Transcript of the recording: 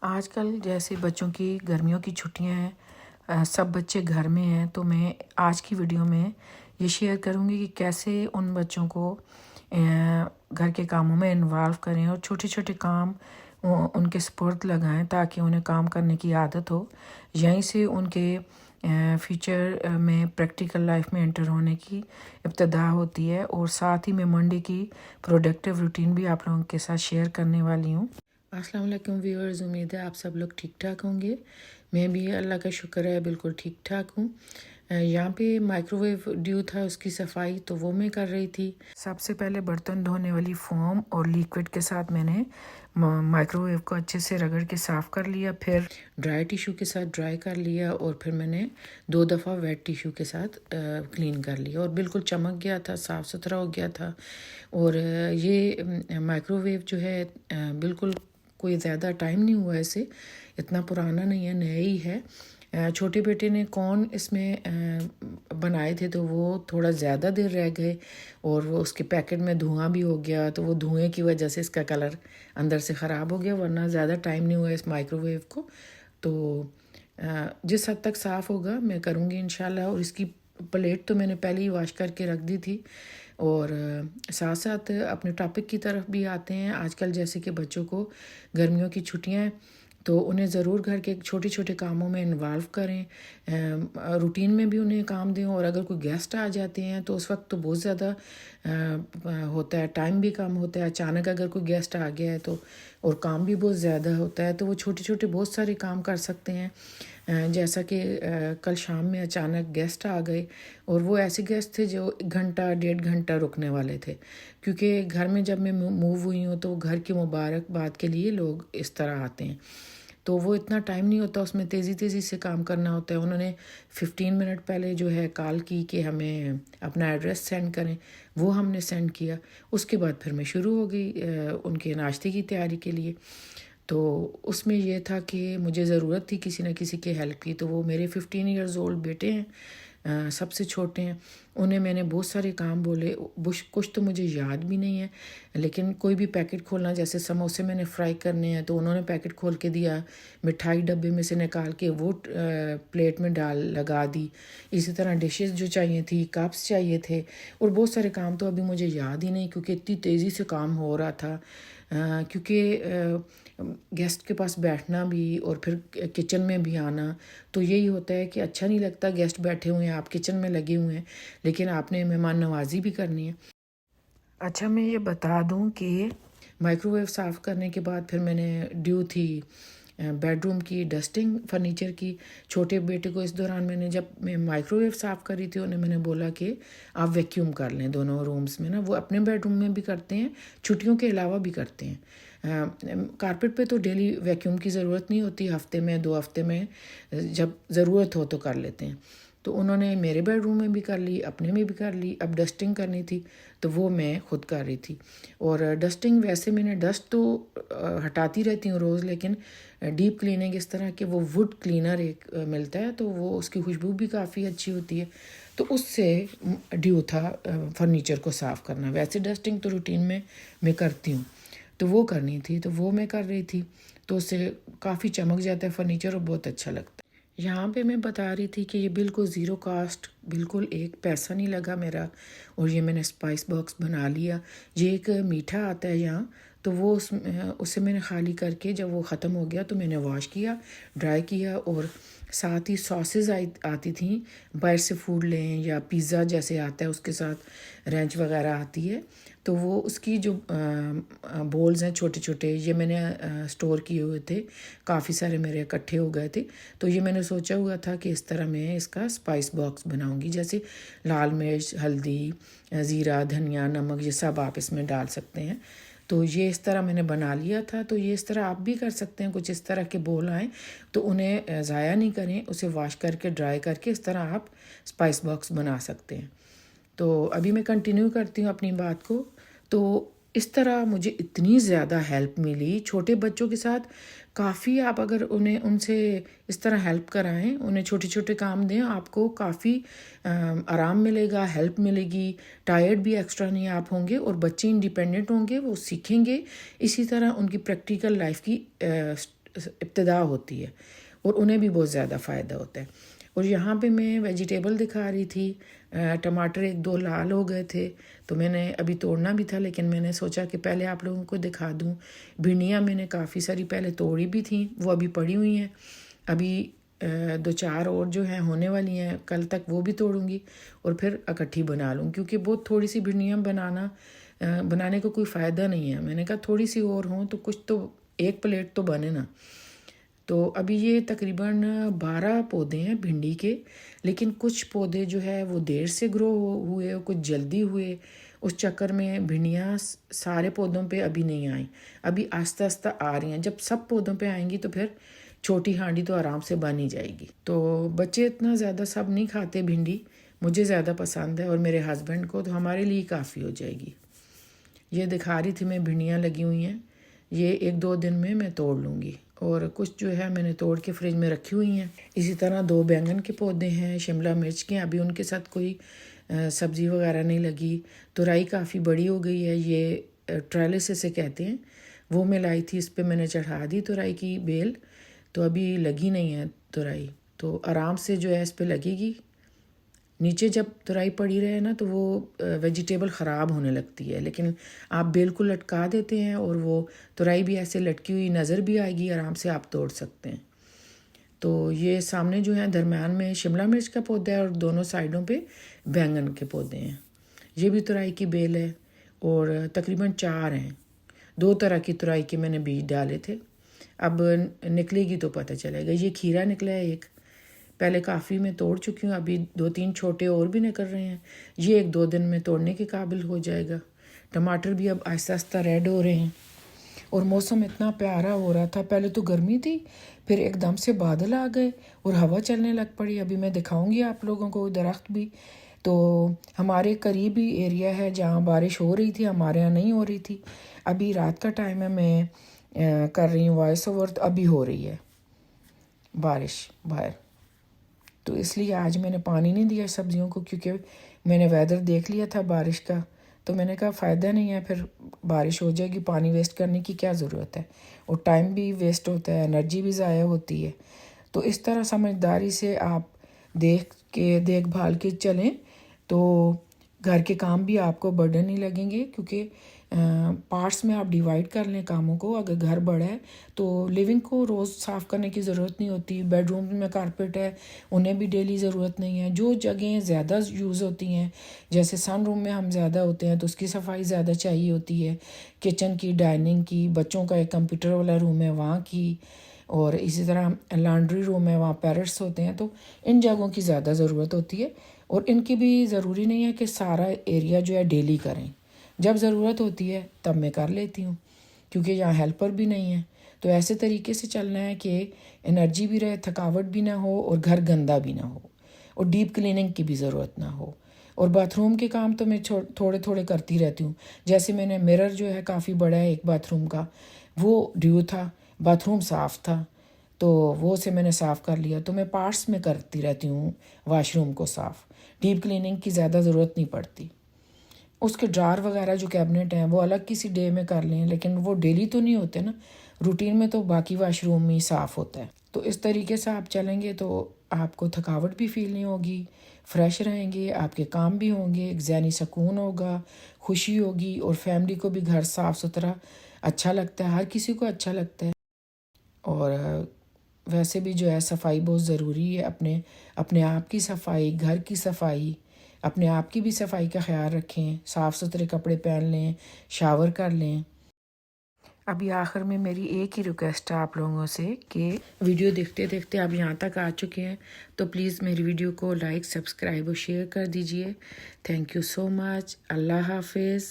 आजकल जैसे बच्चों की गर्मियों की छुट्टियां हैं, सब बच्चे घर में हैं, तो मैं आज की वीडियो में ये शेयर करूंगी कि कैसे उन बच्चों को घर के कामों में इन्वॉल्व करें और छोटे छोटे काम उनके सुपुर्द लगाएं ताकि उन्हें काम करने की आदत हो। यहीं से उनके फ्यूचर में प्रैक्टिकल लाइफ में एंटर होने की इब्तदा होती है। और साथ ही मैं मंडे की प्रोडक्टिव रूटीन भी आप लोगों के साथ शेयर करने वाली हूँ। अस्सलाम वालेकुम व्यूअर्स, उम्मीद है आप सब लोग ठीक ठाक होंगे। मैं भी अल्लाह का शुक्र है बिल्कुल ठीक ठाक हूँ। यहाँ पे माइक्रोवेव ड्यू था, उसकी सफाई तो वो मैं कर रही थी। सबसे पहले बर्तन धोने वाली फोम और लिक्विड के साथ मैंने माइक्रोवेव को अच्छे से रगड़ के साफ़ कर लिया, फिर ड्राई टिश्यू के साथ ड्राई कर लिया और फिर मैंने 2 दफ़ा वेट टिश्यू के साथ क्लीन कर लिया और बिल्कुल चमक गया था, साफ़ सुथरा हो गया था। और ये माइक्रोवेव जो है बिल्कुल कोई ज़्यादा टाइम नहीं हुआ इसे, इतना पुराना नहीं है, नया ही है। छोटे बेटे ने कौन इसमें बनाए थे तो वो थोड़ा ज़्यादा देर रह गए और वो उसके पैकेट में धुआं भी हो गया, तो वो धुएं की वजह से इसका कलर अंदर से ख़राब हो गया, वरना ज़्यादा टाइम नहीं हुआ इस माइक्रोवेव को। तो जिस हद तक साफ़ होगा मैं करूँगी इंशाल्लाह। और इसकी प्लेट तो मैंने पहले ही वॉश करके रख दी थी। और साथ साथ अपने टॉपिक की तरफ भी आते हैं। आजकल जैसे कि बच्चों को गर्मियों की छुट्टियां हैं, तो उन्हें ज़रूर घर के छोटे छोटे कामों में इन्वॉल्व करें, रूटीन में भी उन्हें काम दें। और अगर कोई गेस्ट आ जाते हैं तो उस वक्त तो बहुत ज़्यादा होता है, टाइम भी कम होता है। अचानक अगर कोई गेस्ट आ गया है तो और काम भी बहुत ज़्यादा होता है, तो वो छोटे छोटे बहुत सारे काम कर सकते हैं। जैसा कि कल शाम में अचानक गेस्ट आ गए और वो ऐसे गेस्ट थे जो 1-1.5 घंटा रुकने वाले थे, क्योंकि घर में जब मैं मूव हुई हूँ तो घर की मुबारकबाद के लिए लोग इस तरह आते हैं, तो वो इतना टाइम नहीं होता, उसमें तेज़ी तेज़ी से काम करना होता है। उन्होंने 15 मिनट पहले जो है कॉल की कि हमें अपना एड्रेस सेंड करें, वो हमने सेंड किया। उसके बाद फिर मैं शुरू हो गई उनके नाश्ते की तैयारी के लिए। तो उसमें यह था कि मुझे ज़रूरत थी किसी न किसी की हेल्प की। तो वो मेरे 15 इयर्स ओल्ड बेटे हैं, सबसे छोटे हैं। उन्हें मैंने बहुत सारे काम बोले, कुछ तो मुझे याद भी नहीं है, लेकिन कोई भी पैकेट खोलना, जैसे समोसे मैंने फ्राई करने हैं तो उन्होंने पैकेट खोल के दिया, मिठाई डब्बे में से निकाल के वो प्लेट में डाल लगा दी। इसी तरह डिशेस जो चाहिए थी, कप्स चाहिए थे, और बहुत सारे काम तो अभी मुझे याद ही नहीं, क्योंकि इतनी तेज़ी से काम हो रहा था। क्योंकि गेस्ट के पास बैठना भी और फिर किचन में भी आना, तो यही होता है कि अच्छा नहीं लगता। गेस्ट बैठे हुए हैं, आप किचन में लगे हुए हैं, लेकिन आपने मेहमान नवाजी भी करनी है। अच्छा, मैं ये बता दूं कि माइक्रोवेव साफ़ करने के बाद फिर मैंने ड्यू थी बेडरूम की डस्टिंग, फर्नीचर की। छोटे बेटे को इस दौरान मैंने, जब मैं माइक्रोवेव साफ़ कर रही थी, उन्हें मैंने बोला कि आप वैक्यूम कर लें दोनों रूम्स में ना। वो अपने बेडरूम में भी करते हैं, छुट्टियों के अलावा भी करते हैं। कारपेट पे तो डेली वैक्यूम की ज़रूरत नहीं होती, हफ्ते में 2 हफ्ते में जब ज़रूरत हो तो कर लेते हैं। तो उन्होंने मेरे बेडरूम में भी कर ली, अपने में भी कर ली। अब डस्टिंग करनी थी तो वो मैं खुद कर रही थी। और डस्टिंग, वैसे मैंने डस्ट तो हटाती रहती हूँ रोज़, लेकिन डीप क्लीनिंग इस तरह के, वो वुड क्लीनर एक मिलता है, तो वो उसकी खुशबू भी काफ़ी अच्छी होती है, तो उससे ड्यू था फर्नीचर को साफ़ करना। वैसे डस्टिंग तो रूटीन में मैं करती हूँ, तो वो करनी थी, तो वो मैं कर रही थी। तो उससे काफ़ी चमक जाता है फर्नीचर और बहुत अच्छा लगता है। यहाँ पे मैं बता रही थी कि ये बिल्कुल ज़ीरो कास्ट, बिल्कुल एक पैसा नहीं लगा मेरा। और ये मैंने स्पाइस बॉक्स बना लिया। ये एक मीठा आता है यहाँ, तो वो उससे मैंने खाली करके, जब वो ख़त्म हो गया तो मैंने वॉश किया, ड्राई किया। और साथ ही सॉसेज आती थी, बाहर से फूड लें या पिज़्ज़ा जैसे आता है उसके साथ रेंच वगैरह आती है, तो वो उसकी जो बोल्स हैं छोटे छोटे, ये मैंने स्टोर किए हुए थे, काफ़ी सारे मेरे इकट्ठे हो गए थे। तो ये मैंने सोचा हुआ था कि इस तरह मैं इसका स्पाइस बॉक्स बनाऊंगी, जैसे लाल मिर्च, हल्दी, ज़ीरा, धनिया, नमक, ये सब आप इसमें डाल सकते हैं। तो ये इस तरह मैंने बना लिया था। तो ये इस तरह आप भी कर सकते हैं, कुछ इस तरह के बोल आएँ तो उन्हें ज़ाया नहीं करें, उसे वॉश करके ड्राई करके इस तरह आप स्पाइस बॉक्स बना सकते हैं। तो अभी मैं कंटिन्यू करती हूँ अपनी बात को। तो इस तरह मुझे इतनी ज़्यादा हेल्प मिली छोटे बच्चों के साथ। काफ़ी आप अगर उनसे इस तरह हेल्प कराएं, उन्हें छोटे छोटे काम दें, आपको काफ़ी आराम मिलेगा, हेल्प मिलेगी, टायर्ड भी एक्स्ट्रा नहीं आप होंगे, और बच्चे इंडिपेंडेंट होंगे, वो सीखेंगे। इसी तरह उनकी प्रैक्टिकल लाइफ की इब्तिदा होती है और उन्हें भी बहुत ज़्यादा फ़ायदा होता है। और यहाँ पे मैं वेजिटेबल दिखा रही थी, टमाटर 1-2 लाल हो गए थे तो मैंने अभी तोड़ना भी था, लेकिन मैंने सोचा कि पहले आप लोगों को दिखा दूँ। भिंडियाँ मैंने काफ़ी सारी पहले तोड़ी भी थी, वो अभी पड़ी हुई हैं। अभी 2-4 और जो हैं होने वाली हैं, कल तक वो भी तोड़ूंगी और फिर इकट्ठी बना लूँ, क्योंकि बहुत थोड़ी सी भिंडियाँ बनाने को कोई फ़ायदा नहीं है। मैंने कहा थोड़ी सी और हों तो कुछ तो, एक प्लेट तो बने ना। तो अभी ये तकरीबन 12 पौधे हैं भिंडी के, लेकिन कुछ पौधे जो है वो देर से ग्रो हुए और कुछ जल्दी हुए। उस चक्कर में भिंडियाँ सारे पौधों पे अभी नहीं आई, अभी आस्ता आस्ता आ रही हैं। जब सब पौधों पे आएंगी तो फिर छोटी हांडी तो आराम से बन ही जाएगी। तो बच्चे इतना ज़्यादा सब नहीं खाते भिंडी, मुझे ज़्यादा पसंद है और मेरे हस्बैंड को, तो हमारे लिए काफ़ी हो जाएगी। ये दिखा रही थी मैं, भिंडियाँ लगी हुई हैं, ये 1-2 दिन में मैं तोड़ लूँगी। और कुछ जो है मैंने तोड़ के फ्रिज में रखी हुई हैं। इसी तरह 2 बैंगन के पौधे हैं, शिमला मिर्च के, अभी उनके साथ कोई सब्ज़ी वगैरह नहीं लगी। तुरई काफ़ी बड़ी हो गई है, ये ट्रेलिस इसे कहते हैं, वो मैं लाई थी, इस पर मैंने चढ़ा दी तुरई की बेल, तो अभी लगी नहीं है तुरई, तो आराम से जो है इस पर लगेगी। नीचे जब तुरई पड़ी रहे ना तो वो वेजिटेबल ख़राब होने लगती है, लेकिन आप बेल को लटका देते हैं और वो तुरई भी ऐसे लटकी हुई नज़र भी आएगी, आराम से आप तोड़ सकते हैं। तो ये सामने जो है दरम्यान में शिमला मिर्च का पौधा है और दोनों साइडों पे बैंगन के पौधे हैं। ये भी तुरई की बेल है और तकरीबन 4 हैं। 2 तरह की तुरई के मैंने बीज डाले थे, अब निकलेगी तो पता चलेगा। ये खीरा निकला है एक, पहले काफ़ी मैं तोड़ चुकी हूँ, अभी 2-3 छोटे और भी निकल रहे हैं। ये 1-2 दिन में तोड़ने के काबिल हो जाएगा। टमाटर भी अब आहिस्ता आहिस्ता रेड हो रहे हैं और मौसम इतना प्यारा हो रहा था। पहले तो गर्मी थी, फिर एकदम से बादल आ गए और हवा चलने लग पड़ी। अभी मैं दिखाऊंगी आप लोगों को दरख्त भी। तो हमारे करीब ही एरिया है जहाँ बारिश हो रही थी, हमारे यहाँ नहीं हो रही थी। अभी रात का टाइम है, मैं कर रही हूँ वॉइस ओवर, तो अभी हो रही है बारिश बाहर, तो इसलिए आज मैंने पानी नहीं दिया सब्जियों को, क्योंकि मैंने वेदर देख लिया था बारिश का, तो मैंने कहा फ़ायदा नहीं है, फिर बारिश हो जाएगी, पानी वेस्ट करने की क्या ज़रूरत है, और टाइम भी वेस्ट होता है, एनर्जी भी ज़ाया होती है। तो इस तरह समझदारी से आप देखभाल के चलें तो घर के काम भी आपको बर्डन नहीं लगेंगे, क्योंकि पार्ट्स में आप डिवाइड कर लें कामों को। अगर घर बड़ा है तो लिविंग को रोज़ साफ़ करने की ज़रूरत नहीं होती, बेडरूम में कारपेट है उन्हें भी डेली ज़रूरत नहीं है। जो जगहें ज़्यादा यूज़ होती हैं, जैसे सन रूम में हम ज़्यादा होते हैं तो उसकी सफाई ज़्यादा चाहिए होती है, किचन की, डाइनिंग की, बच्चों का एक कंप्यूटर वाला रूम है वहाँ की, और इसी तरह लॉन्ड्री रूम है, वहाँ पैरेट्स होते हैं, तो इन जगहों की ज़्यादा ज़रूरत होती है। और इनकी भी ज़रूरी नहीं है कि सारा एरिया जो है डेली करें, जब ज़रूरत होती है तब मैं कर लेती हूँ, क्योंकि यहाँ हेल्पर भी नहीं है। तो ऐसे तरीके से चलना है कि एनर्जी भी रहे, थकावट भी ना हो और घर गंदा भी ना हो, और डीप क्लीनिंग की भी ज़रूरत ना हो। और बाथरूम के काम तो मैं थोड़े थोड़े करती रहती हूँ। जैसे मैंने मिरर जो है काफ़ी बड़ा है एक बाथरूम का, वो ड्यू था, बाथरूम साफ़ था, तो वो से मैंने साफ़ कर लिया। तो मैं पार्ट्स में करती रहती हूँ वाशरूम को साफ़, डीप क्लीनिंग की ज़्यादा ज़रूरत नहीं पड़ती। उसके ड्रार वगैरह जो कैबिनेट हैं वो अलग किसी डे में कर लें, लेकिन वो डेली तो नहीं होते ना, रूटीन में तो बाकी वाशरूम ही साफ़ होता है। तो इस तरीके से आप चलेंगे तो आपको थकावट भी फील नहीं होगी, फ्रेश रहेंगे, आपके काम भी होंगे, एक ज़हनी सुकून होगा, खुशी होगी, और फैमिली को भी घर साफ़ सुथरा अच्छा लगता है, हर किसी को अच्छा लगता है। और वैसे भी जो है सफाई बहुत ज़रूरी है, अपने आप की सफाई, घर की सफाई, अपने आप की भी सफाई का ख्याल रखें, साफ़ सुथरे कपड़े पहन लें, शावर कर लें। अभी आखिर में मेरी एक ही रिक्वेस्ट है आप लोगों से कि वीडियो देखते देखते आप यहाँ तक आ चुके हैं तो प्लीज़ मेरी वीडियो को लाइक, सब्सक्राइब और शेयर कर दीजिए। Thank you so much. अल्लाह हाफिज़।